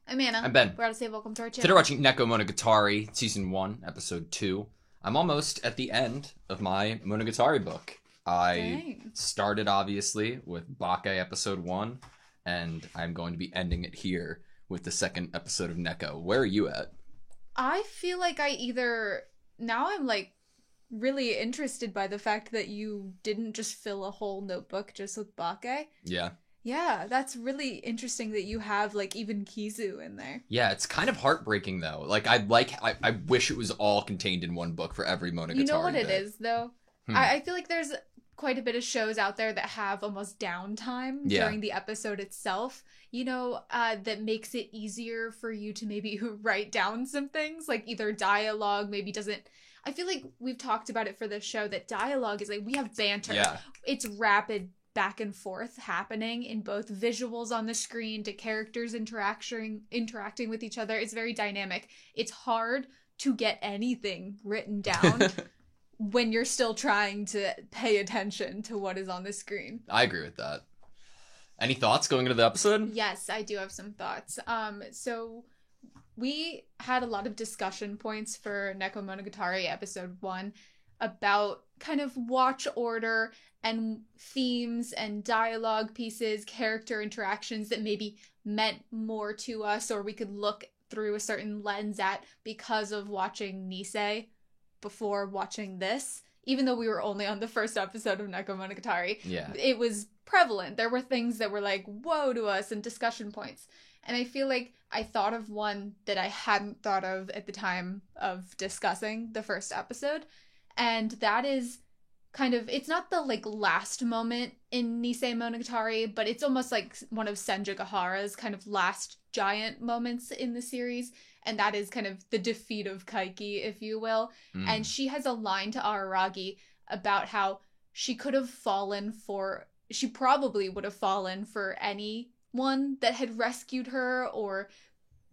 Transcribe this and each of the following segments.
I'm Anna. I'm Ben. We're out to say welcome to our channel. Today we're watching Neko Monogatari, Season 1, Episode 2. I'm almost at the end of my Monogatari book. I started, obviously, with Bake Episode 1, and I'm going to be ending it here with the second episode of Neko. Where are you at? I feel like now I'm, really interested by the fact that you didn't just fill a whole notebook just with Bake. Yeah. Yeah, that's really interesting that you have, even Kizu in there. Yeah, it's kind of heartbreaking, though. I wish it was all contained in one book for every Monogatari You know what bit. it is, though? I feel like there's quite a bit of shows out there that have almost downtime during the episode itself, that makes it easier for you to maybe write down some things, like either dialogue maybe doesn't... I feel like we've talked about it for this show, that dialogue is we have banter. Yeah. It's rapid back and forth happening in both visuals on the screen to characters interacting with each other. It's very dynamic. It's hard to get anything written down when you're still trying to pay attention to what is on the screen. I agree with that. Any thoughts going into the episode? Yes, I do have some thoughts. So we had a lot of discussion points for Neko Monogatari episode 1 about kind of watch order and themes and dialogue pieces, character interactions that maybe meant more to us, or we could look through a certain lens at because of watching Nisei before watching this. Even though we were only on the first episode of Neko Monogatari, it was prevalent. There were things that were whoa to us and discussion points. And I feel like I thought of one that I hadn't thought of at the time of discussing the first episode. And that is kind of, it's not the last moment in Nisei Monogatari, but it's almost like one of Senjugahara's kind of last giant moments in the series. And that is kind of the defeat of Kaiki, if you will. And she has a line to Araragi about how she probably would have fallen for anyone that had rescued her or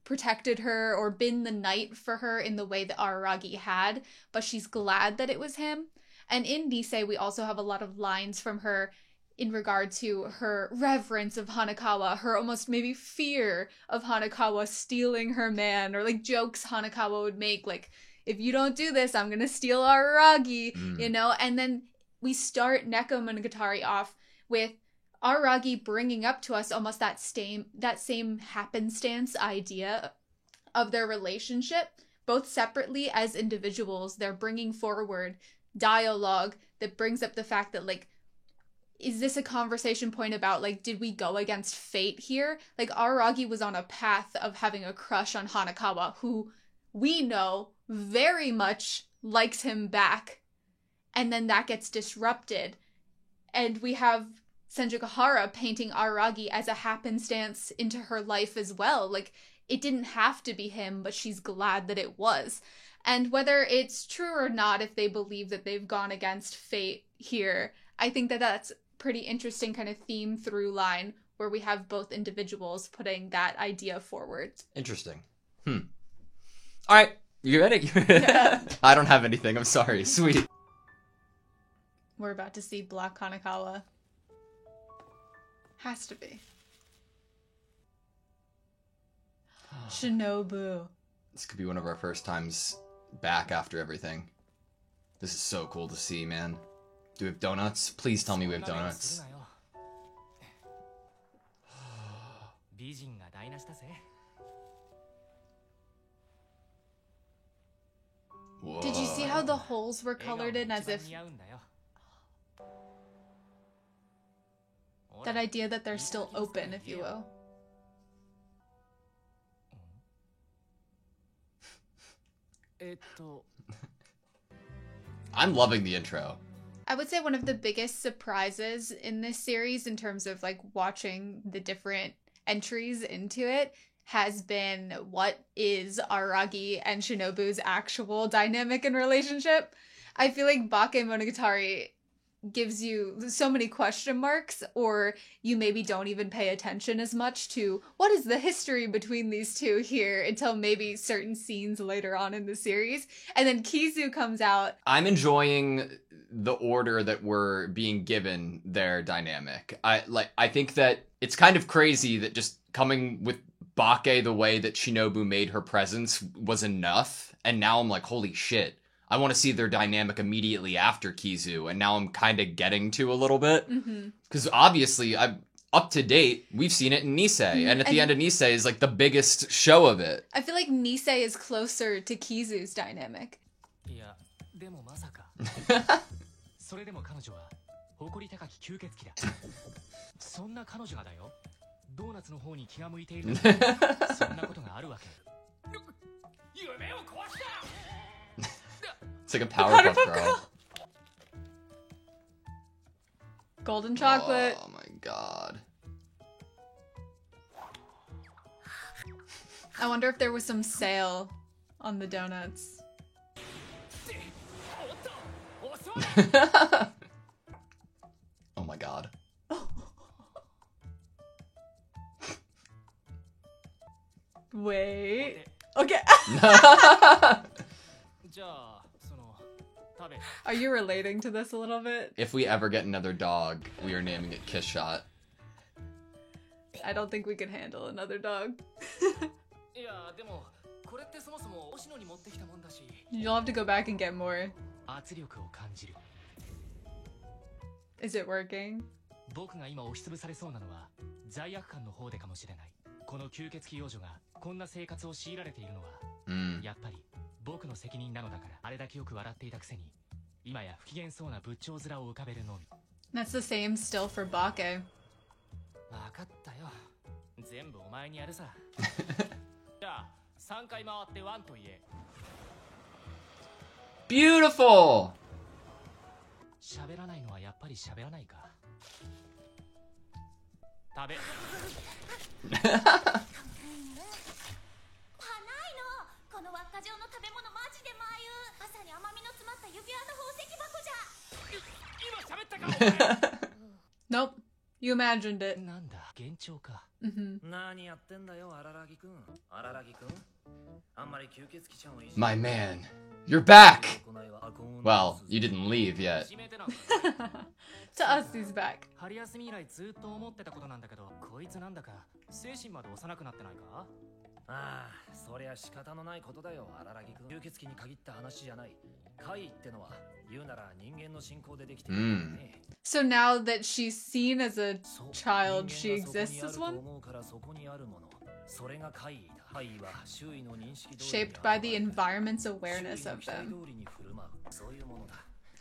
protected her or been the knight for her in the way that Araragi had, but she's glad that it was him. And in Nisei, we also have a lot of lines from her in regard to her reverence of Hanakawa, her almost maybe fear of Hanakawa stealing her man, or jokes Hanakawa would make, if you don't do this, I'm gonna steal Araragi, And then we start Neko Monogatari off with Araragi bringing up to us almost that same happenstance idea of their relationship, both separately as individuals. They're bringing forward dialogue that brings up the fact that, is this a conversation point about, did we go against fate here? Araragi was on a path of having a crush on Hanakawa, who we know very much likes him back, and then that gets disrupted. And we have Senjugahara painting Araragi as a happenstance into her life as well. It didn't have to be him, but she's glad that it was. And whether it's true or not, if they believe that they've gone against fate here, I think that that's pretty interesting kind of theme through line where we have both individuals putting that idea forward. Interesting. All right. You ready? Yeah. I don't have anything. I'm sorry. Sweet. We're about to see Black Hanakawa. Has to be. Shinobu. This could be one of our first times back after everything. This is so cool to see, man. Do we have donuts? Please tell me we have donuts. Whoa. Did you see how the holes were colored in as if... that idea that they're still open, if you will. I'm loving the intro. I would say one of the biggest surprises in this series in terms of watching the different entries into it has been what is Araragi and Shinobu's actual dynamic and relationship. I feel like Bake Monogatari gives you so many question marks, or you maybe don't even pay attention as much to what is the history between these two here until maybe certain scenes later on in the series. And then Kizu comes out. I'm enjoying the order that we're being given their dynamic. I think that it's kind of crazy that just coming with Bake, the way that Shinobu made her presence was enough, and now I'm like, holy shit. I want to see their dynamic immediately after Kizu, and now I'm kind of getting to a little bit. Because obviously, I'm up to date. We've seen it in Nisei, and at the end of Nisei is like the biggest show of it. I feel like Nisei is closer to Kizu's dynamic. いや、でもまさか。それでも彼女は誇り高き吸血鬼だ。そんな彼女がだよ。ドーナツの方に気が向いている。そんなことがあるわけ。夢を壊した。 It's like a Powerpuff Girl. Golden chocolate. Oh my god. I wonder if there was some sale on the donuts. Oh my god. Wait. Okay. Are you relating to this a little bit? If we ever get another dog, we are naming it Kiss Shot. I don't think we could handle another dog. You'll have to go back and get more. Is it working? 僕が今押しつぶされそうなのは罪悪感の方でかもしれない。この吸血鬼幼女がこんな生活を強いられているのは、やっぱり僕の責任なのだから。あれだけよく笑っていたくせに、今や不機嫌そうな仏頂面を浮かべるのみ。That's the same still for Bake. わかったよ。全部お前にやるさ。じゃあ3回回ってワンと言え。Beautiful! 喋らないのはやっぱり喋らないか。食べ。この輪っか状の食べ物マジでまゆ。まさに甘みの詰まった指輪の宝石箱じゃ。今喋ったか。Nope. You imagined it. なんだ、幻聴か。何やってんだよ、アララギくん。アララギくん。あんまり吸血鬼ちゃんをいじめ。 My man, you're back! Well, you didn't leave yet. To us, he's back. 春休み以来ずっと思ってたことなんだけど、こいつなんだか精神まで幼くなってないか。ああ、そりゃ仕方のないことだよ、アララギ君。吸血鬼に限った話じゃない。怪異ってのは言うなら人間の進行でできているね。So now that she's seen as a child, she exists as one? Shaped by the environment's awareness of them.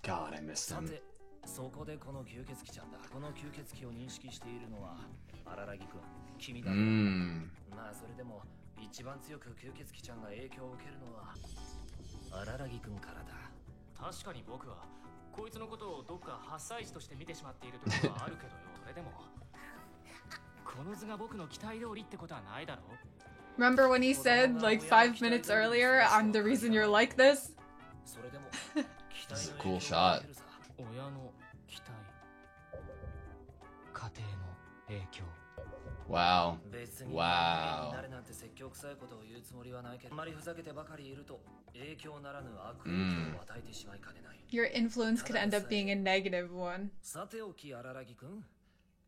God, I miss them. そこでこの吸血鬼ちゃんだ。この吸血鬼を認識しているのはアララギ君、君だ。まあそれでも一番強く吸血鬼ちゃんが影響を受けるのはアララギ君からだ。確かに僕はこいつのことをどっか8歳児として見てしまっているところはあるけどよ。それでもこの図が僕の期待通りってことはないだろう。 Remember when he said like 5 minutes earlier, I'm the reason you're like this? This is a cool shot. 親の期待、家庭の影響。 Wow. Wow. Your influence could end up being a negative one. さておき、アララギ君。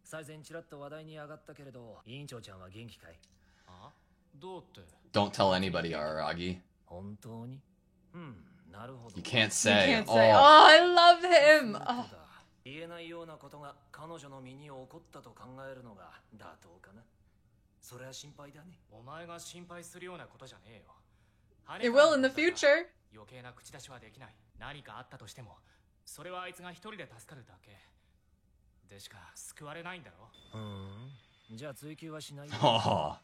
最前ちらっと話題に上がったけれど、委員長ちゃんは元気かい？あ？どうって？ Don't tell anybody, Araragi. 本当に？なるほど。 You can't say. You can't say. Oh, I love him. Oh. 言えないようなことが彼女の身に起こったと考えるのが妥当かな。それは心配だね。お前が心配するようなことじゃねえよ。 It will in the future. 余計な口出しはできない。何かあったとしても、それはあいつが一人で助かるだけでしか救われないんだろ。じゃあ追求はしないよ。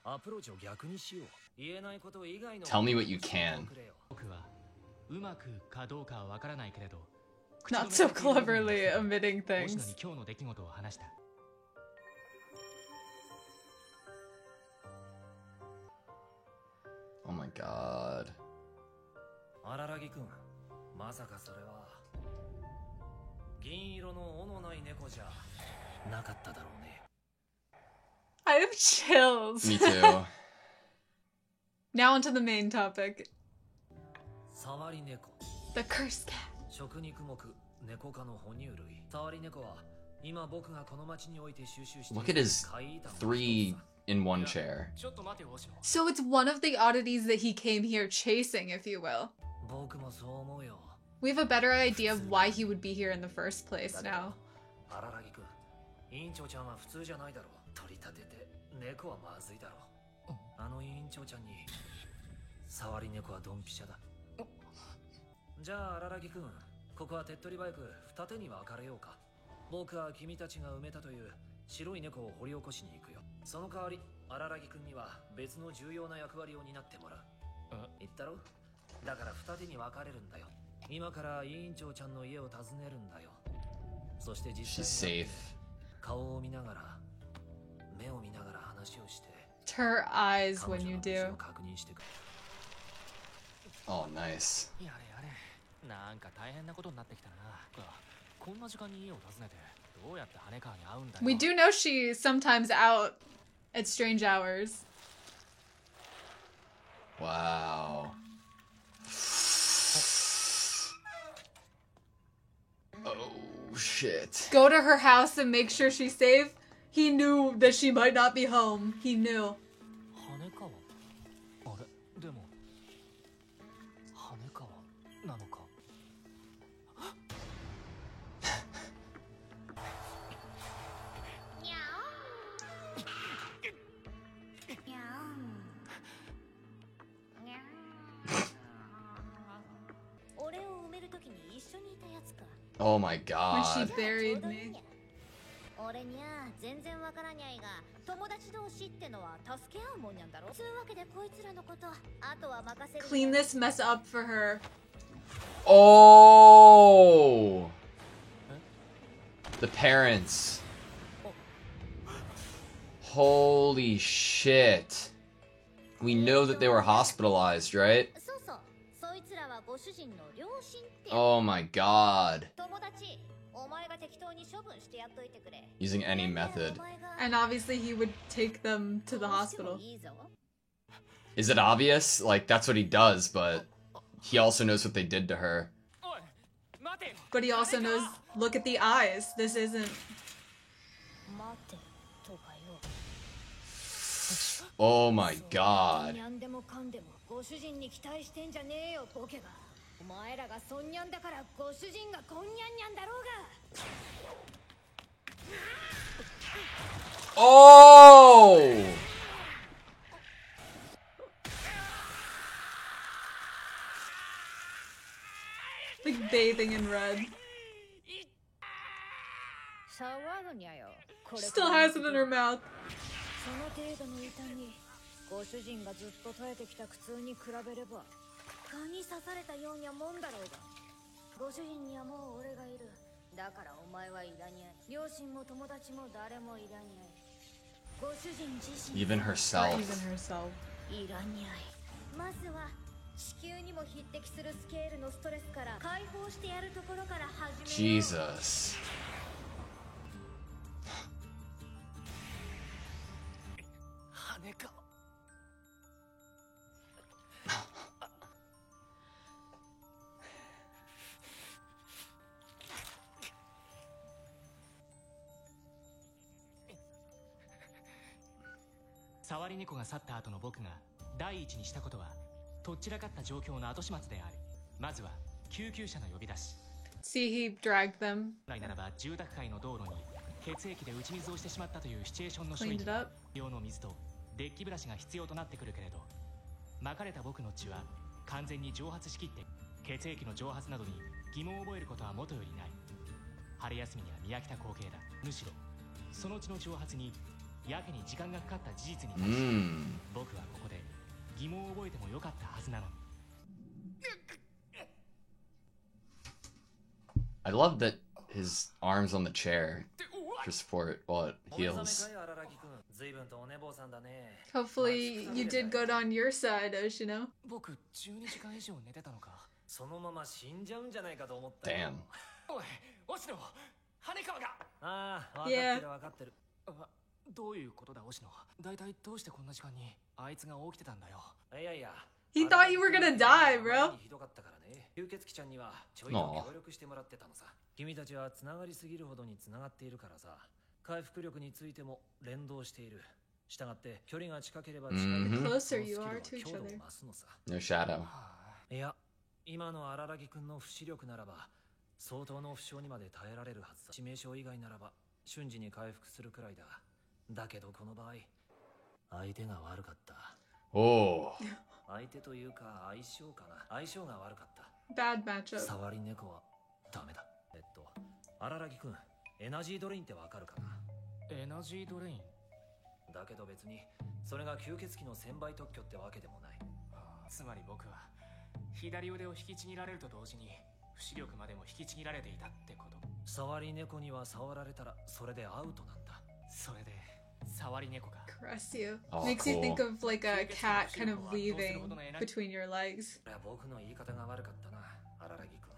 アプローチを逆にしよう。言えないこと以外の。 Tell me what you can. 僕はうまくかどうかはわからないけれど。 Not so cleverly omitting things. Oh my god. アララギ君、まさかそれは銀色の尾のない猫じゃなかっただろうね。 I have chills. Me too. Now onto the main topic. 触り猫。 The cursed cat. 食肉目猫科の哺乳類。触り猫は今僕がこの町において収集している。 Look at his 3 in one chair. ちょっと待て星野。 So it's one of the oddities that he came here chasing, if you will. 僕もそう思うよ。 We have a better idea of why he would be here in the first place now. 荒木君、委員長ちゃんは普通じゃないだろう。取り立てて猫はまずいだろう。あの委員長ちゃんに触り猫はドンピシャだ。じゃあ荒木君、ここは手っ取り早く二手に分かれようか。僕は君たちが埋めたという白い猫を掘り起こしに行くよ。その代わり荒木君には別の重要な役割を担ってもらう。言ったろ。だから二手に分かれるんだよ。今から委員長ちゃんの家を訪ねるんだよ。そして実 She's 際に safe. 顔を見ながら目を見ながら話をして Her eyes 彼 when 女 you の無事 do. を確認してくる。 Oh, nice. やれやれ、なんか大変なことになってきたな。こんな時間に家を訪ねてどうやって羽川に会うんだよ。 We do know she's sometimes out at strange hours. Wow. Oh, shit. Go to her house and make sure she's safe. He knew that she might not be home. He knew. 羽川。あれ、でも羽川なのか。Oh my When god. she buried me. 俺にゃ全然わからにゃいが友達同士ってのは助け合うもんにゃんだろ。そういうわけでこいつらのことあとは任せる。 Clean this mess up for her. Oh! The parents. Holy shit. We know that they were hospitalized, right? そうそう。そいつらはご主人の両親って。 Oh my god. 友達、お前が適当に処分してやっといてくれ。 Using any method. And obviously he would take them to the hospital. いいぞ。 Is it obvious? Like, that's what he does, but he also knows what they did to her. おい、待てよ。 But he also knows, look at the eyes. This isn't. 待てとかよ。 Oh my god. にゃんでもかんでもご主人に期待してんじゃねえよボケが。お前らがそんにゃんだからご主人がこんにゃんにゃんだろうが。 Oh! Like bathing in red. 騒ぐにゃよ。これ Still has it in her mouth. その程度の痛み、ご主人がずっと耐えてきた苦痛に比べれば蚊に刺されたようにゃもんだろうが。ご主人にはもう俺がいる。だからお前はいらにゃい。両親も友達も誰もいらにゃい。ご主人自身 Even Or herself. even herself. いらにゃい。まずは地球にも匹敵するスケールのストレスから解放してやるところから始めよう。 Jesus. 羽川。触り猫が去った後の僕が第一にしたことはとっちらかった状況の後始末である。まずは救急車の呼び出し。 See, he dragged them, 本来ならば住宅街の道路に血液で打ち水をしてしまったというシチュエーションの処理 cleaned に it up. 用の水とデッキブラシが必要となってくるけれど、まかれた僕の血は完全に蒸発しきって血液の蒸発などに疑問を覚えることはもとよりない。春休みには見飽きた光景だ。むしろその血の蒸発にやけに時間がかかった事実に対し、 Mmm. 僕はここで疑問を覚えてもよかったはずなのに。 I love that his arms on the chair for support while it お目覚め heals. かい荒木君。随分とお寝坊さんだね。 Hopefully you did good on your side, Oshino. 僕12時間以上寝てたのか。そのまま死んじゃうんじゃないかと思ったよ。 Damn. おい、星野、羽川が。ああ、分かってる分かってる。どういうことだ、星野。だいたいどうしてこんな時間にあいつが起きてたんだよ。いやいや。 He thought you were gonna die, bro. ひどかったからね。吸血鬼ちゃんにはちょいと協力してもらってたのさ。君たちはつながりすぎるほどにつながっているからさ。回復力についても連動している。したがって距離が近ければ The 近いほど closer you その are スキ to ルは each 強度を other. 増すのさ。 No shadow. いや、今の荒木くんの不死力ならば相当の負傷にまで耐えられるはずだ。致命傷以外ならば瞬時に回復するくらいだ。だけどこの場合相手が悪かった。 Oh. 相手というか相性かな。相性が悪かった。 Bad matchup. 触り猫はダメだ。荒木くん、エナジードレインってわかるかな。エナジードレイン。だけど別にそれが吸血鬼の1000倍特許ってわけでもない。つまり僕は左腕を引きちぎられると同時に不死力までも引きちぎられていたってこと。触り猫には触られたらそれでアウトなんだ。それで触り猫か。 Caress you. Oh, Makes you cool. think of like a cat kind of weaving between your legs. これは僕の言い方が悪かったな、荒木くん。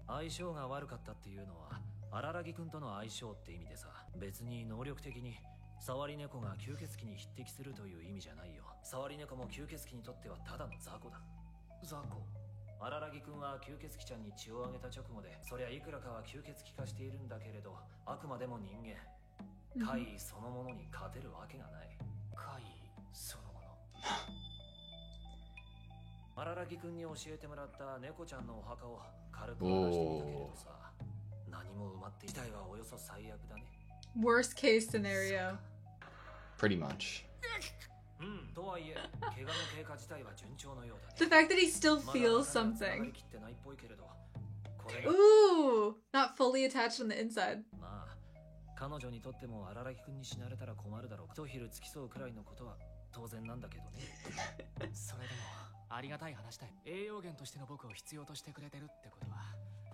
相性が悪かったっていうのは荒木くんとの相性って意味でさ、別に能力的に触り猫が吸血鬼に匹敵するという意味じゃないよ。触り猫も吸血鬼にとってはただの雑魚だ。雑魚。荒木くんは吸血鬼ちゃんに血をあげた直後で、そりゃいくらかは吸血鬼化しているんだけれど、あくまでも人間。怪異そのものに勝てるわけがない。怪異そのもの。荒木くんに教えてもらった猫ちゃんのお墓を軽く話してみたけれどさ、何も埋まっていたいはおよそ最悪だね。 Worst case scenario. Pretty much. とはいえ、怪我の経過自体は順調のようだ The ね。 fact that he still まだ feels 中には繋が something. りきってないっぽいけれど、これが Ooh, not fully attached on the inside. まあ、彼女にとっても荒木くんに死なれたら困るだろう。一昼付き添うくらいのことは当然なんだけどね。それでもありがたい話だよ。栄養源としての僕を必要としてくれてるってことは、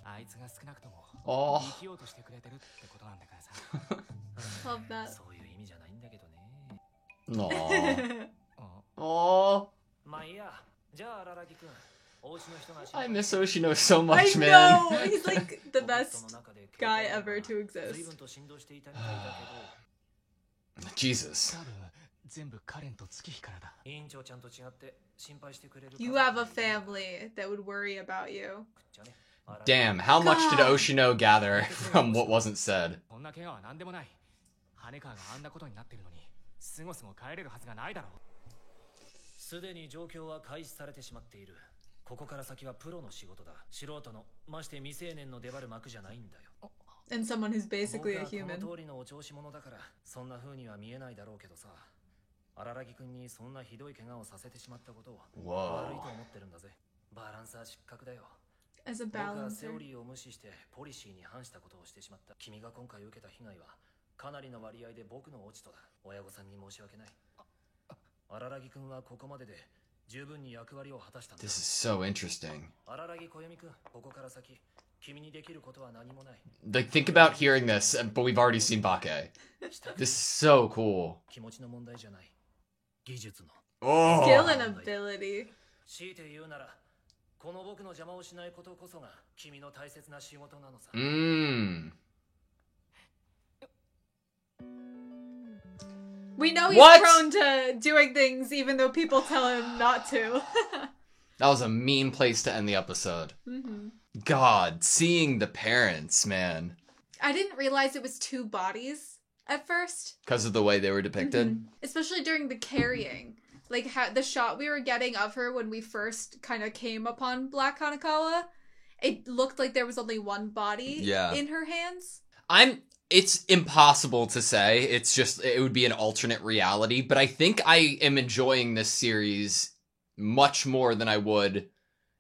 あいつが少なくとも Oh. 生きようとしてくれてるってことなんだからさ。 Love that. そういう意味じゃないんだけどね。 Aww. あ Aww. まあいいや。じゃあ荒木くん、お家の人が I miss Oshino so I much, man. know! He's like the best guy ever to 随 exist. 分と振動していたみたいだけど、 Jesus. 多分全部カレンと月日からだ。委員長ちゃんと違って心配してくれる。 You have a family that would worry about you. Damn, how much did God. Oshino gather from what wasn't said? こんな怪我は何でもない。羽川があんなことになってるのに、すごすご帰れるはずがないだろう。すでに状況は開始されてしまっている。ここから先はプロの仕事だ。素人の、まして未成年の出張る幕じゃないんだよ。 And someone who's basically a 僕は human. この通りのお調子者だから、そんな風には見えないだろうけどさ。荒木くんにそんなひどい怪我をさせてしまったことを悪いと思ってるんだぜ。バランサー失格だよ。 As a 僕はセ balancer. オリーを無視してポリシーに反したことをしてしまった。君が今回受けた被害はかなりの割合で僕の落ち度だ。親御さんに申し訳ない。荒木くんはここまでで十分に役割を果たしたんだ。 This is so interesting. 荒木小弓くん、ここから先君にできることは何もない。 Like, think about hearing this, but we've already seen Bake. This is so cool. 気持ちの問題じゃない。技術の。 Oh. Skill and ability. 強いて言うなら、この僕の邪魔をしないことこそが君の大切な仕事なのさ。 We know he's What? prone to doing things even though people tell him not to. That was a mean place to end the episode. God, seeing the parents, man. I didn't realize it was two bodies at first, Because of the way they were depicted. especially during the carrying. Like how the shot we were getting of her when we first kind of came upon Black Hanakawa, it looked like there was only one body Yeah. in her hands. It's impossible to say. It's just, it would be an alternate reality. But I think I am enjoying this series much more than I would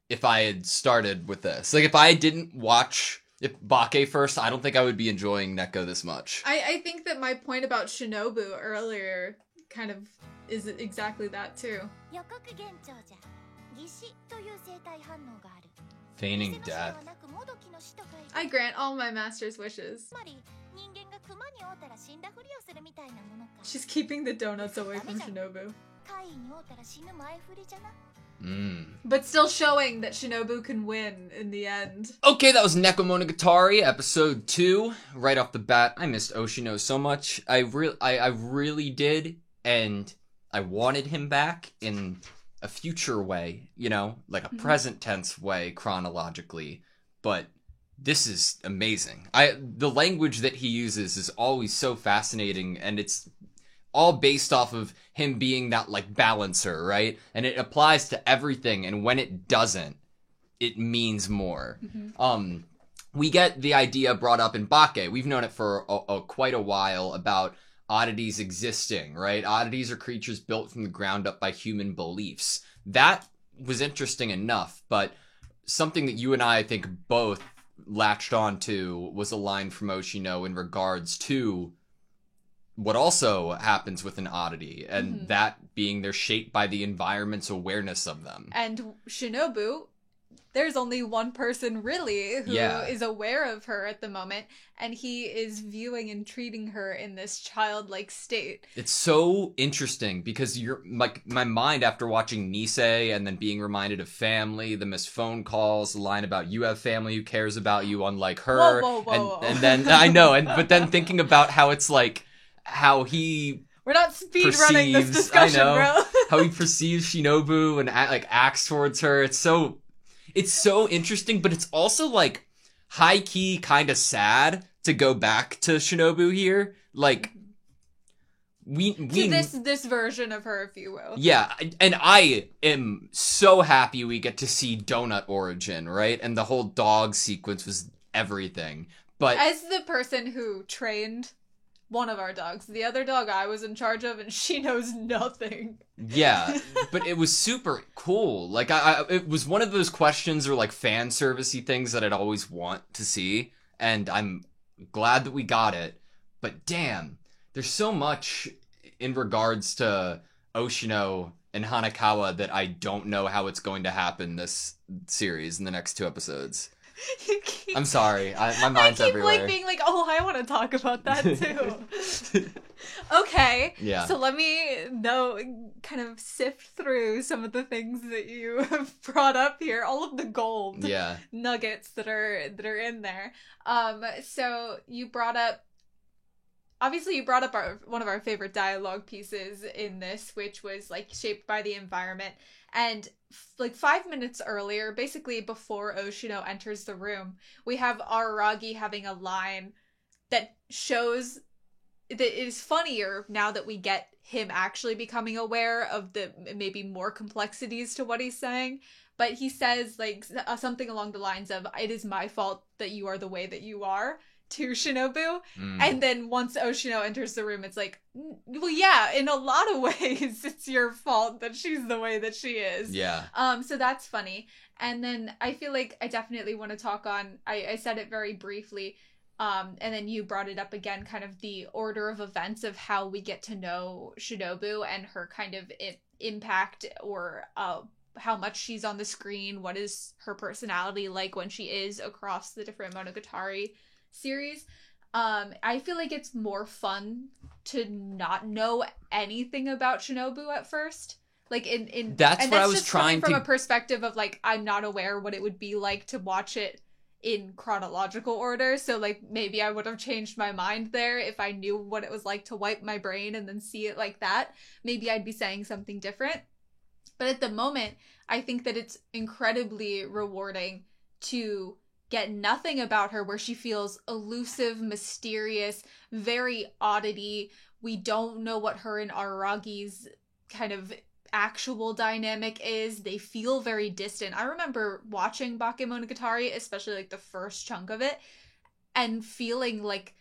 if I had started with this. Like, if I didn't watch Bake first, I don't think I would be enjoying Neko this much. I think that my point about Shinobu earlier kind of is exactly that too. 予告幻聴じゃ義死という生体反応がある。 Feigning 偽の死で death. はなくもどきの死と書いて I grant all my master's wishes. つまり人間が熊に会うたら死んだふりをするみたいなものか。 She's keeping the donuts away from Shinobu. 怪異に会うたら死ぬ前振りじゃな。 But still showing that Shinobu can win in the end. Okay, that was Nekomonogatari, episode 2. Right off the bat, I missed Oshino so much. I really did, and I wanted him back in a future way, you know, like a present tense way chronologically. But this is amazing. The language that he uses is always so fascinating, and it's all based off of him being that, like, balancer, right? And it applies to everything, and when it doesn't, it means more. We get the idea brought up in Bake. We've known it for quite a while about oddities existing, right? Oddities are creatures built from the ground up by human beliefs. That was interesting enough, but something that you and I think both latched onto was a line from Oshino in regards to what also happens with an oddity, and that being they're shaped by the environment's awareness of them. And Shinobu, there's only one person really who is aware of her at the moment, and he is viewing and treating her in this childlike state. It's so interesting because you're like, my mind after watching Nisei and then being reminded of family, the missed phone calls, the line about you have family who cares about you unlike her. Whoa. And then I know, but then thinking about how it's like how he We're not speed running this discussion, bro. How he perceives Shinobu and acts towards her. It's so interesting, but it's also like high key kind of sad to go back to Shinobu here. Like we to this version of her, if you will. Yeah, and I am so happy we get to see Donut origin, right? And the whole dog sequence was everything. But as the person who trained one of our dogs, the other dog I was in charge of, and she knows nothing. Yeah, but it was super cool. Like, it was one of those questions or, like, fan servicey things that I'd always want to see, and I'm glad that we got it. But damn, there's so much in regards to Oshino and Hanakawa that I don't know how it's going to happen this series in the next 2 episodes. I'm sorry. My mind's everywhere. I keep being like, oh, I want to talk about that too. Okay. Yeah. So let me kind of sift through some of the things that you have brought up here. All of the gold nuggets that are in there. So you brought up. Obviously, you brought up one of our favorite dialogue pieces in this, which was like shaped by the environment. And like 5 minutes earlier, basically before Oshino enters the room, we have Araragi having a line that shows that it is funnier now that we get him actually becoming aware of the maybe more complexities to what he's saying. But he says like something along the lines of, "It is my fault that you are the way that you are," to Shinobu. And then once Oshino enters the room, it's like, well, yeah, in a lot of ways it's your fault that she's the way that she is. Yeah. So that's funny. And then I feel like I definitely want to talk on, I said it very briefly, and then you brought it up again, kind of the order of events of how we get to know Shinobu and her kind of impact, or how much she's on the screen, what is her personality like when she is across the different Monogatari series. I feel like it's more fun to not know anything about Shinobu at first. Like that's what I was trying from a perspective of like, I'm not aware what it would be like to watch it in chronological order. So like maybe I would have changed my mind there if I knew what it was like to wipe my brain and then see it like that. Maybe I'd be saying something different. But at the moment, I think that it's incredibly rewarding to get nothing about her, where she feels elusive, mysterious, very oddity. We don't know what her and Araragi's kind of actual dynamic is. They feel very distant. I remember watching Bakemonogatari, especially like the first chunk of it, and feeling like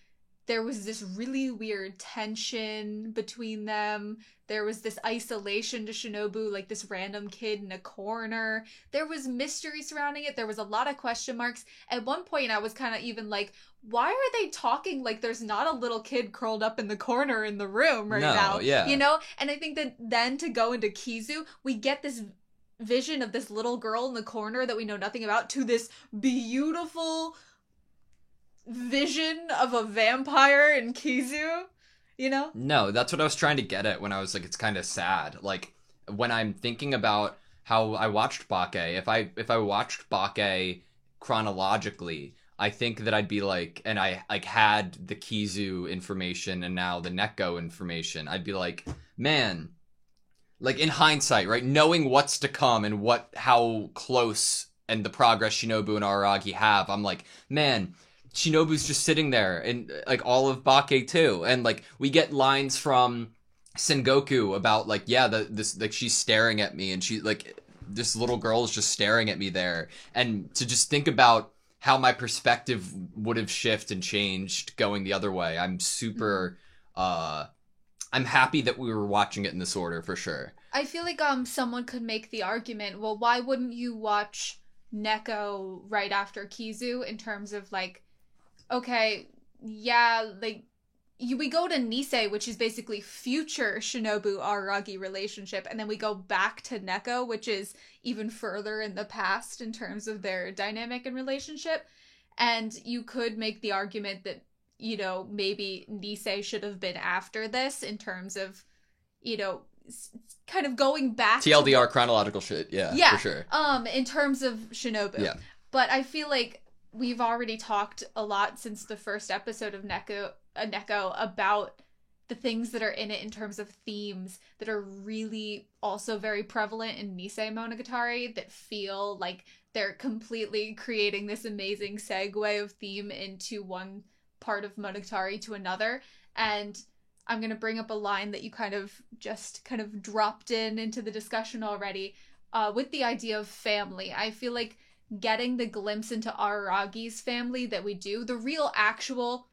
there was this really weird tension between them. There was this isolation to Shinobu, like this random kid in a corner. There was mystery surrounding it. There was a lot of question marks. At one point, I was kind of even like, why are they talking like there's not a little kid curled up in the corner in the room now? Yeah. You know? And I think that then to go into Kizu, we get this vision of this little girl in the corner that we know nothing about, to this beautiful vision of a vampire in Kizu, you know? No, that's what I was trying to get at when I was like, it's kind of sad. Like, when I'm thinking about how I watched Bake, if I watched Bake chronologically, I think that I'd be like, and I like had the Kizu information and now the Neko information, I'd be like, man, like in hindsight, right, knowing what's to come and how close and the progress Shinobu and Araragi have, I'm like, man, Shinobu's just sitting there, and like all of Bake too, and like we get lines from Sengoku about like, yeah, this like she's staring at me and she like this little girl is just staring at me there, and to just think about how my perspective would have shifted and changed going the other way. I'm super I'm happy that we were watching it in this order for sure. I feel like someone could make the argument, well, why wouldn't you watch Neko right after Kizu in terms of like, okay, yeah, like we go to Nisei, which is basically future Shinobu Araragi relationship, and then we go back to Neko, which is even further in the past in terms of their dynamic and relationship. And you could make the argument that, you know, maybe Nisei should have been after this in terms of, you know, kind of going back TLDR chronological shit, yeah, for sure. In terms of Shinobu. Yeah. But I feel like we've already talked a lot since the first episode of Neko about the things that are in it in terms of themes that are really also very prevalent in Nisei Monogatari that feel like they're completely creating this amazing segue of theme into one part of Monogatari to another. And I'm going to bring up a line that you kind of dropped into the discussion already with the idea of family. I feel like getting the glimpse into Araragi's family that we do, the real actual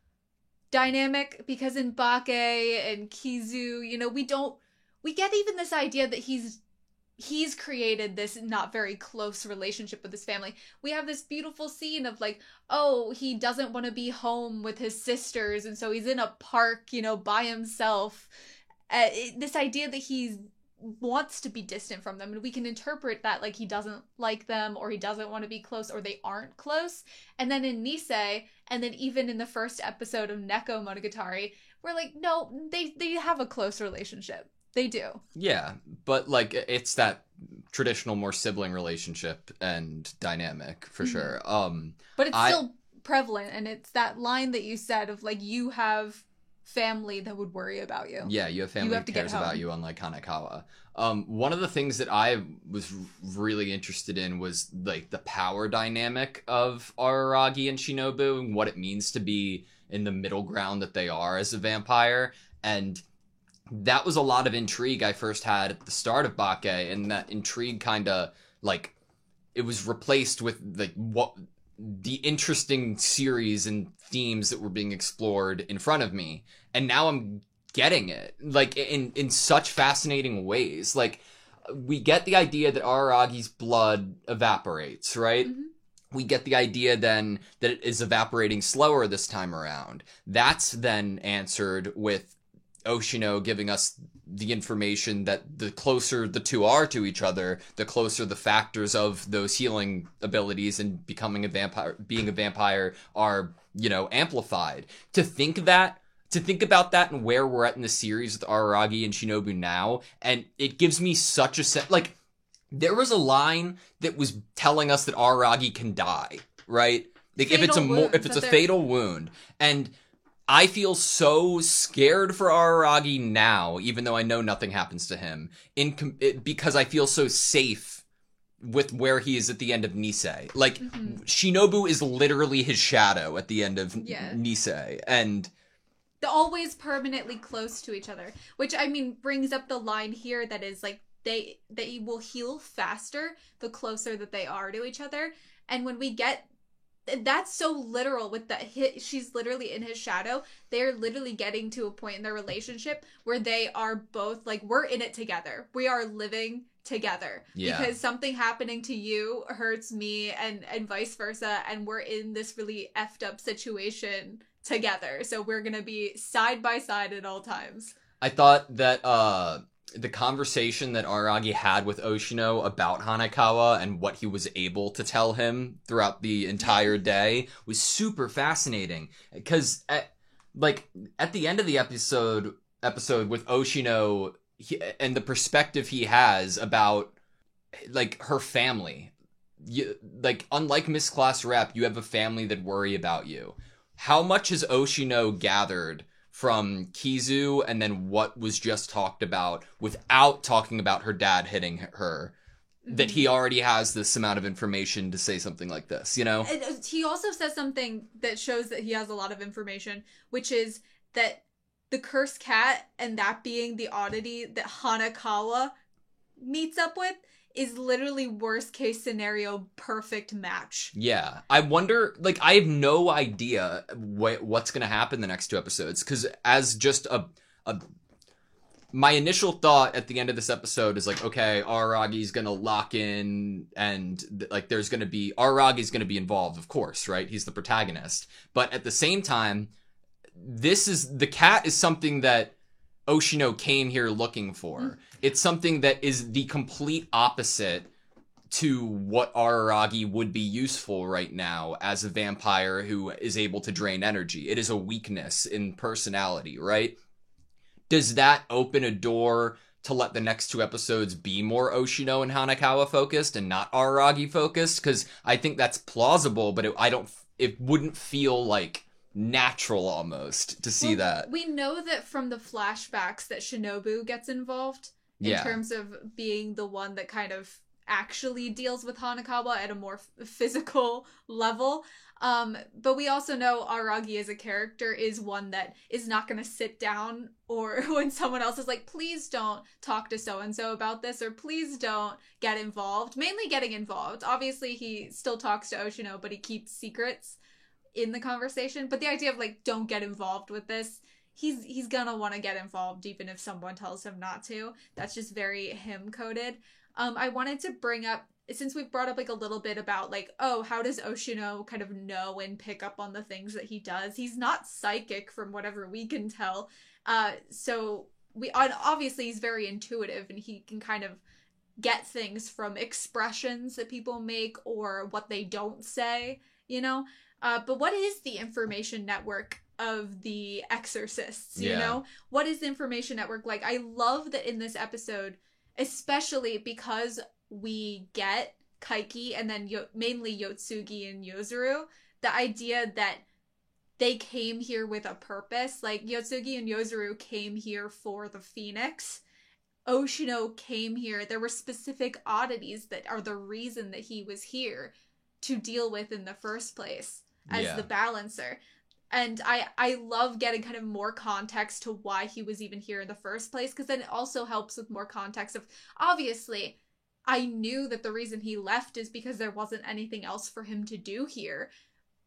dynamic, because in Bake and Kizu, you know, we get even this idea that he's created this not very close relationship with his family. We have this beautiful scene of like, oh, he doesn't want to be home with his sisters, and so he's in a park, you know, by himself. This idea that he wants to be distant from them, and we can interpret that like he doesn't like them, or he doesn't want to be close, or they aren't close. And then in Nisei, and then even in the first episode of Neko Monogatari, we're like, no, they have a close relationship. They do. Yeah, but like it's that traditional more sibling relationship and dynamic for sure. But it's still prevalent, and it's that line that you said of like, you have family that would worry about you. Yeah, you have family that cares about you, unlike Hanekawa. One of the things that I was really interested in was like the power dynamic of Araragi and Shinobu and what it means to be in the middle ground that they are as a vampire. And that was a lot of intrigue I first had at the start of Bake, and that intrigue kind of like it was replaced with like what the interesting series and themes that were being explored in front of me, and now I'm getting it like in such fascinating ways. Like we get the idea that Araragi's blood evaporates, right? We get the idea then that it is evaporating slower this time around. That's then answered with Oshino giving us the information that the closer the two are to each other, the closer the factors of those healing abilities and being a vampire are, you know, amplified. To think about that and where we're at in the series with Araragi and Shinobu now, and it gives me such a sense, like, there was a line that was telling us that Araragi can die, right? Like, if it's a fatal wound, and I feel so scared for Araragi now, even though I know nothing happens to him, because I feel so safe with where he is at the end of Nisei. Like, Shinobu is literally his shadow at the end of Nisei, and they're always permanently close to each other, which, I mean, brings up the line here that is, like, they will heal faster the closer that they are to each other, and when we get that's so literal with that hit. She's literally in his shadow. They're literally getting to a point in their relationship where they are both like, we're in it together. We are living together. Yeah. Because something happening to you hurts me and vice versa. And we're in this really effed up situation together. So we're going to be side by side at all times. I thought that, the conversation that Araragi had with Oshino about Hanekawa and what he was able to tell him throughout the entire day was super fascinating. Because at the end of the episode with Oshino and the perspective he has about like her family, unlike Miss Class Rep, you have a family that worry about you. How much has Oshino gathered from Kizu and then what was just talked about without talking about her dad hitting her, that he already has this amount of information to say something like this, you know? He also says something that shows that he has a lot of information, which is that the cursed cat and that being the oddity that Hanakawa meets up with is literally worst case scenario perfect match. Yeah. I wonder, like, I have no idea what's going to happen the next 2 episodes, because as just my initial thought at the end of this episode is like, okay, Aragi's going to lock in and like there's going to be, Aragi's going to be involved, of course, right? He's the protagonist. But at the same time, the cat is something that Oshino came here looking for. It's something that is the complete opposite to what Araragi would be useful right now as a vampire who is able to drain energy. It is a weakness in personality, right? Does that open a door to let the next 2 episodes be more Oshino and Hanakawa focused and not Araragi focused? Because I think that's plausible, but it wouldn't feel like natural almost to see that. We know that from the flashbacks that Shinobu gets involved in terms of being the one that kind of actually deals with Hanakawa at a more physical level. But we also know Aragi as a character is one that is not going to sit down or when someone else is like, please don't talk to so-and-so about this, or please don't get involved. Mainly getting involved. Obviously, he still talks to Oshino, but he keeps secrets in the conversation. But the idea of like, don't get involved with this, he's gonna want to get involved even if someone tells him not to. That's just very him coded. I wanted to bring up, since we've brought up like a little bit about like, oh, how does Oshino kind of know and pick up on the things that he does? He's not psychic from whatever we can tell. So obviously he's very intuitive and he can kind of get things from expressions that people make or what they don't say, you know? But what is the information network of the exorcists, you know? What is the information network like? I love that in this episode, especially because we get Kaiki and then mainly Yotsugi and Yozuru, the idea that they came here with a purpose. Like, Yotsugi and Yozuru came here for the Phoenix. Oshino came here. There were specific oddities that are the reason that he was here to deal with in the first place as the balancer. And I love getting kind of more context to why he was even here in the first place, because then it also helps with more context of, obviously, I knew that the reason he left is because there wasn't anything else for him to do here.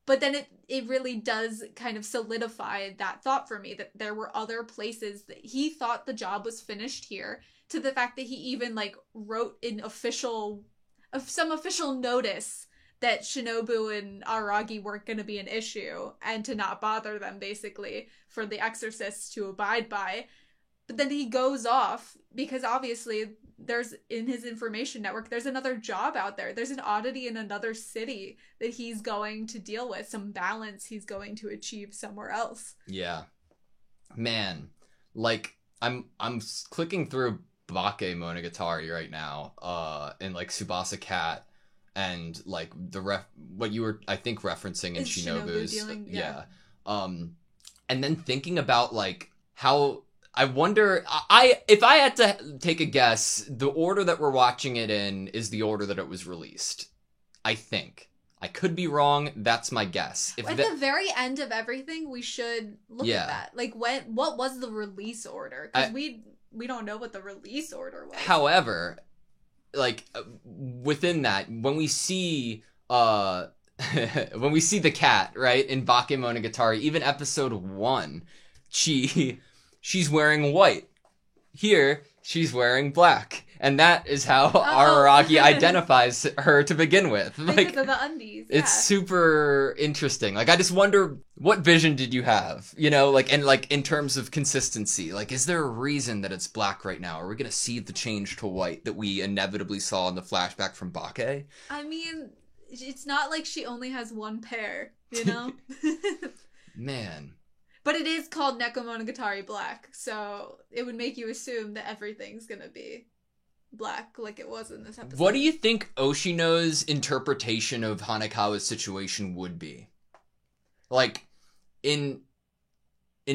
But then it really does kind of solidify that thought for me, that there were other places that he thought the job was finished here, to the fact that he even like wrote in some official notice that Shinobu and Aragi weren't going to be an issue and to not bother them, basically, for the exorcists to abide by. But then he goes off because obviously there's, in his information network, there's another job out there. There's an oddity in another city that he's going to deal with, some balance he's going to achieve somewhere else. Yeah. Man, like, I'm clicking through Bake Monogatari right now, and like Tsubasa Cat, and like what you were, I think, referencing in Shinobu's, and then thinking about like how, I wonder, if I had to take a guess, the order that we're watching it in is the order that it was released. I think. I could be wrong. That's my guess. At the very end of everything, we should look at that. Like, what was the release order? Because we don't know what the release order was. However, like, within that, when we see the cat, right, in Bake Monogatari, even episode 1, she's wearing white. Here, she's wearing black. And that is how Araragi identifies her to begin with. Like, because of the undies. It's super interesting. Like, I just wonder, what vision did you have? You know, like, and like in terms of consistency, like, is there a reason that it's black right now? Are we going to see the change to white that we inevitably saw in the flashback from Bake? I mean, it's not like she only has one pair, you know? Man. But it is called Nekomonogatari Black, so it would make you assume that everything's gonna be black like it was in this episode. What do you think Oshino's interpretation of Hanakawa's situation would be? Like, in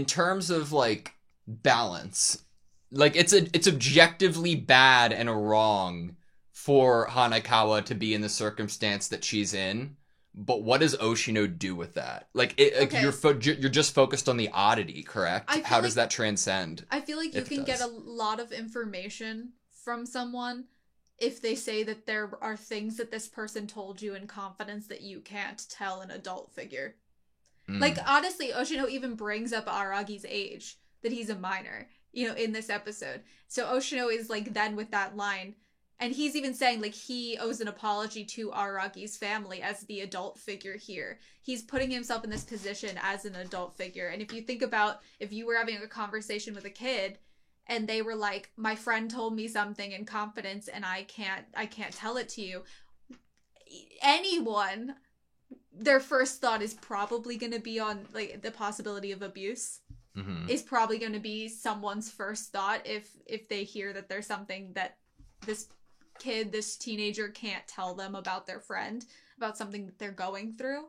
terms of, like, balance. Like, it's objectively bad and wrong for Hanakawa to be in the circumstance that she's in. But what does Oshino do with that? Like, Okay. you're just focused on the oddity, correct? I feel How does like- that transcend? I feel like you If it can get a does. lot of information from someone if they say that there are things that this person told you in confidence that you can't tell an adult figure. Mm. Like, honestly, Oshino even brings up Aragi's age, that he's a minor, in this episode. So Oshino is, like, then with that line, and he's even saying, like, he owes an apology to Aragi's family as the adult figure here. He's putting himself in this position as an adult figure. And if you think about if you were having a conversation with a kid and they were like, my friend told me something in confidence and I can't tell it to you. Anyone, their first thought is probably going to be on, like, the possibility of abuse. Mm-hmm. Is probably going to be someone's first thought if they hear that there's something that this teenager can't tell them about their friend, about something that they're going through.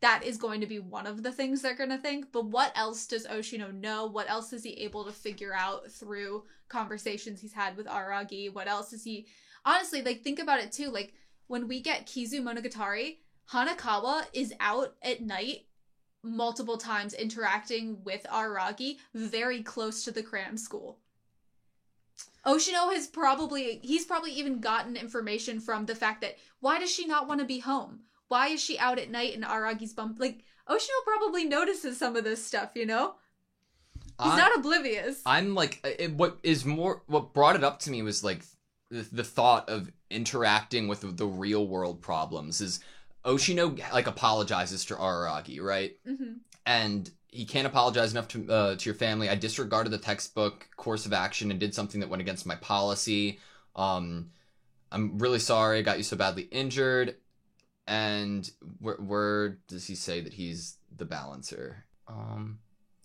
That is going to be one of the things they're going to think. But what else does Oshino know? What else is he able to figure out through conversations he's had with Aragi? What else is he... Honestly, like, think about it too. Like, when we get Kizu Monogatari, Hanakawa is out at night multiple times interacting with Aragi very close to the cram school. Oshino he's probably even gotten information from the fact that, why does she not want to be home? Why is she out at night in Aragi's bump? Like, Oshino probably notices some of this stuff, He's not oblivious. I'm like, what brought it up to me was like the thought of interacting with the real world problems is Oshino like apologizes to Araragi, right? Mm-hmm. And he can't apologize enough to your family. I disregarded the textbook course of action and did something that went against my policy. I'm really sorry I got you so badly injured. And where does he say that he's the balancer?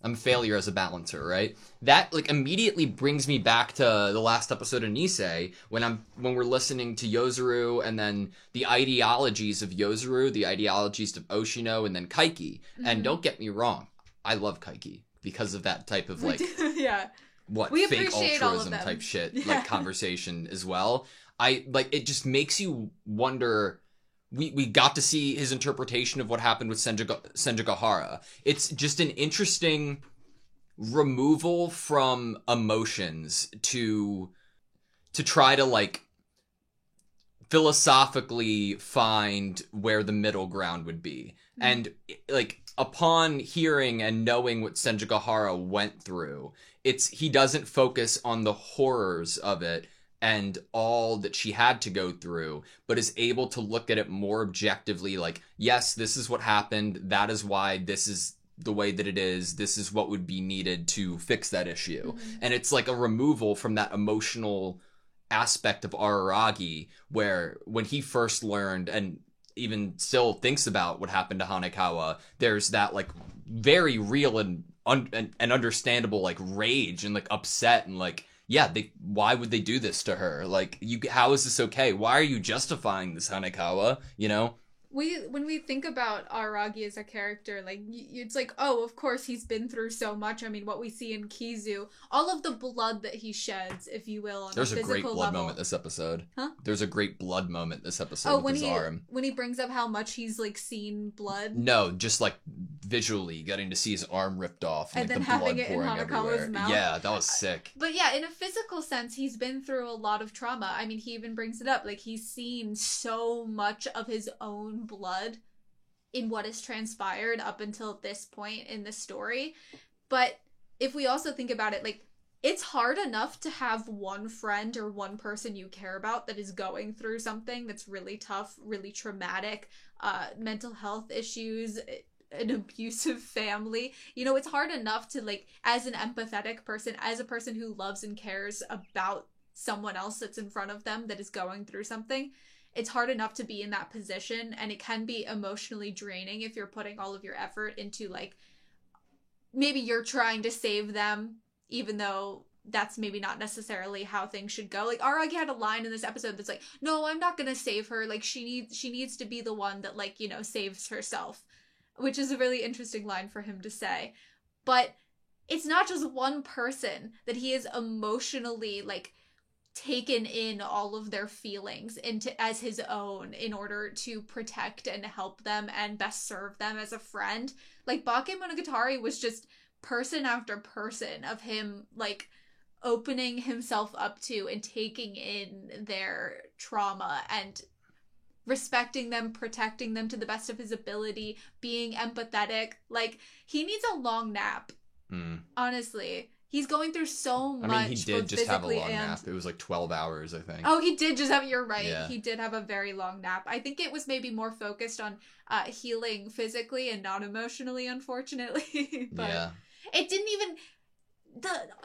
I'm a failure as a balancer, right? That like immediately brings me back to the last episode of Nisei when we're listening to Yozuru and then the ideologies of Yozuru, the ideologies of Oshino, and then Kaiki. Mm-hmm. And don't get me wrong, I love Kaiki because of that type of like yeah. We fake altruism type shit, like conversation as well. I like it just makes you wonder. We got to see his interpretation of what happened with Senjigahara. It's just an interesting removal from emotions to try to like philosophically find where the middle ground would be. Mm-hmm. And like upon hearing and knowing what Senjigahara went through, he doesn't focus on the horrors of it and all that she had to go through, but is able to look at it more objectively, like, yes, this is what happened, that is why this is the way that it is, this is what would be needed to fix that issue. Mm-hmm. And it's like a removal from that emotional aspect of Araragi, where when he first learned, and even still thinks about what happened to Hanekawa, there's that, like, very real and understandable, like, rage and, like, upset and, like, yeah, why would they do this to her? Like, how is this okay? Why are you justifying this, Hanekawa? When we think about Aragi as a character, like, it's like, oh, of course he's been through so much. I mean, what we see in Kizu, all of the blood that he sheds, if you will, on There's a physical great blood level. moment this episode. Huh? There's a great blood moment this episode Oh, with his arm. when he brings up how much he's, like, seen blood? No, just, like, visually getting to see his arm ripped off and like, then the blood having it in pouring Hanekawa's everywhere. mouth. Yeah, that was sick. But yeah, in a physical sense, he's been through a lot of trauma. I mean, he even brings it up. Like, he's seen so much of his own blood in what has transpired up until this point in the story. But if we also think about it, like, it's hard enough to have one friend or one person you care about that is going through something that's really tough, really traumatic, mental health issues, an abusive family. It's hard enough to, like, as an empathetic person, as a person who loves and cares about someone else that's in front of them that is going through something, it's hard enough to be in that position, and it can be emotionally draining if you're putting all of your effort into, like, maybe you're trying to save them, even though that's maybe not necessarily how things should go. Like, Aragi had a line in this episode that's like, no, I'm not gonna save her. Like, she needs to be the one that, like, saves herself, which is a really interesting line for him to say. But it's not just one person that he is emotionally, like, taken in all of their feelings as his own in order to protect and help them and best serve them as a friend. Like, Bakemonogatari was just person after person of him, like, opening himself up to and taking in their trauma and respecting them, protecting them to the best of his ability, being empathetic. Like, he needs a long nap. Honestly. He's going through so much. I mean, he did just have a long nap. It was like 12 hours, I think. Oh, he did just have, you're right. Yeah. He did have a very long nap. I think it was maybe more focused on healing physically and not emotionally, unfortunately. But yeah. it didn't even,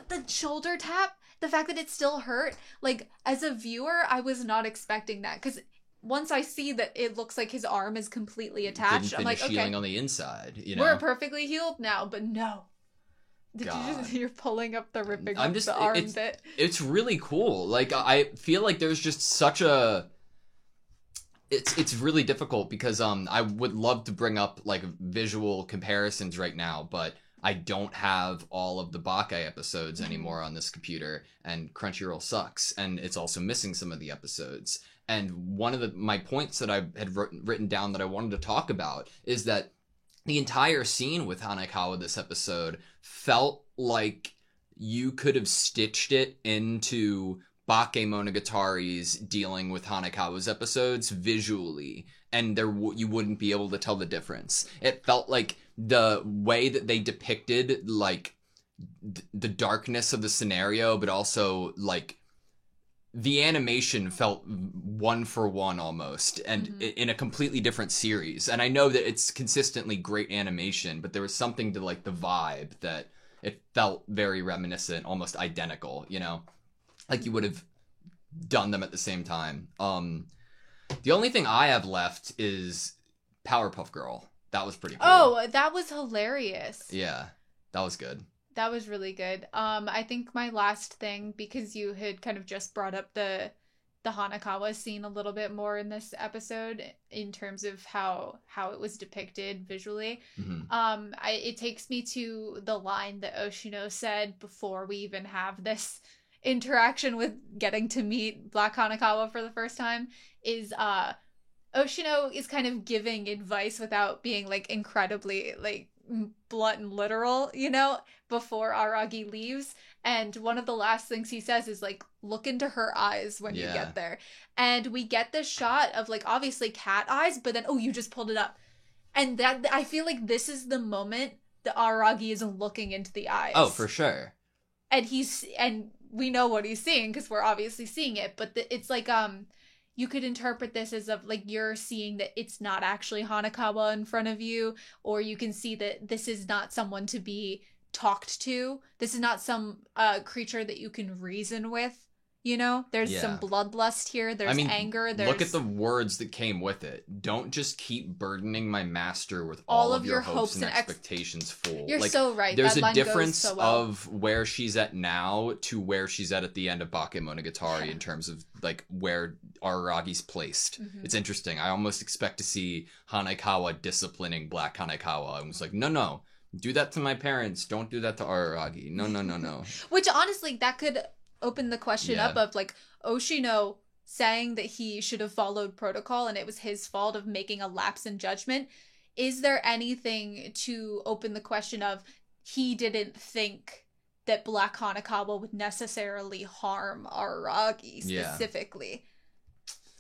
the shoulder tap, the fact that it still hurt, like, as a viewer, I was not expecting that. Because once I see that it looks like his arm is completely attached, I'm like, okay, healing on the inside, you know? We're perfectly healed now, but no. You're pulling up the ripping up the arm bit. It's really cool. Like, I feel like there's just such a... It's really difficult because I would love to bring up, like, visual comparisons right now, but I don't have all of the Bake episodes anymore on this computer, and Crunchyroll sucks, and it's also missing some of the episodes. And one of my points that I had written down that I wanted to talk about is that the entire scene with Hanekawa this episode felt like you could have stitched it into Bakemonogatari's dealing with Hanekawa's episodes visually, and you wouldn't be able to tell the difference. It felt like the way that they depicted, like, the darkness of the scenario, but also, like, the animation felt one for one almost, and in a completely different series. And I know that it's consistently great animation, but there was something to, like, the vibe that it felt very reminiscent, almost identical, you know? Like you would have done them at the same time. The only thing I have left is Powerpuff Girl. That was pretty cool. Oh, that was hilarious. Yeah, that was good. That was really good. I think my last thing, because you had kind of just brought up the Hanekawa scene a little bit more in this episode in terms of how it was depicted visually. It takes me to the line that Oshino said before we even have this interaction with getting to meet Black Hanekawa for the first time, is Oshino is kind of giving advice without being, like, incredibly, like, blunt and literal, you know, before Aragi leaves. And one of the last things he says is, like, look into her eyes when you get there. And we get this shot of, like, obviously cat eyes, but then, oh, you just pulled it up. And that, I feel like this is the moment that Aragi is looking into the eyes. Oh, for sure. And we know what he's seeing because we're obviously seeing it, but it's like, you could interpret this as of, like, you're seeing that it's not actually Hanekawa in front of you, or you can see that this is not someone to be talked to. This is not some creature that you can reason with, you know? There's some bloodlust here, there's anger, there's... Look at the words that came with it. Don't just keep burdening my master with all of your hopes and expectations full. You're, like, so right. There's a difference of where she's at now to where she's at the end of Bakemonogatari in terms of, like, where Aragi's placed. It's interesting. I almost expect to see Hanekawa disciplining Black Hanekawa. I was like, no, do that to my parents. Don't do that to Aragi. No. Which, honestly, that could open the question up of, like, Oshino saying that he should have followed protocol and it was his fault of making a lapse in judgment. Is there anything to open the question of he didn't think that Black Hanekawa would necessarily harm Aragi specifically?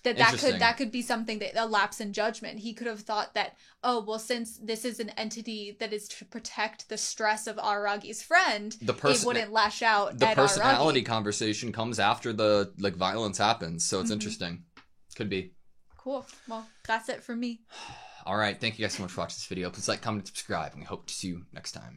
That could be something that a lapse in judgment. He could have thought that, oh, well, since this is an entity that is to protect the stress of Aragi's friend, it wouldn't lash out. The at personality Aragi. Conversation comes after the, like, violence happens, so it's interesting. Could be. Cool. Well, that's it for me. All right, thank you guys so much for watching this video. Please like, comment, and subscribe, and we hope to see you next time.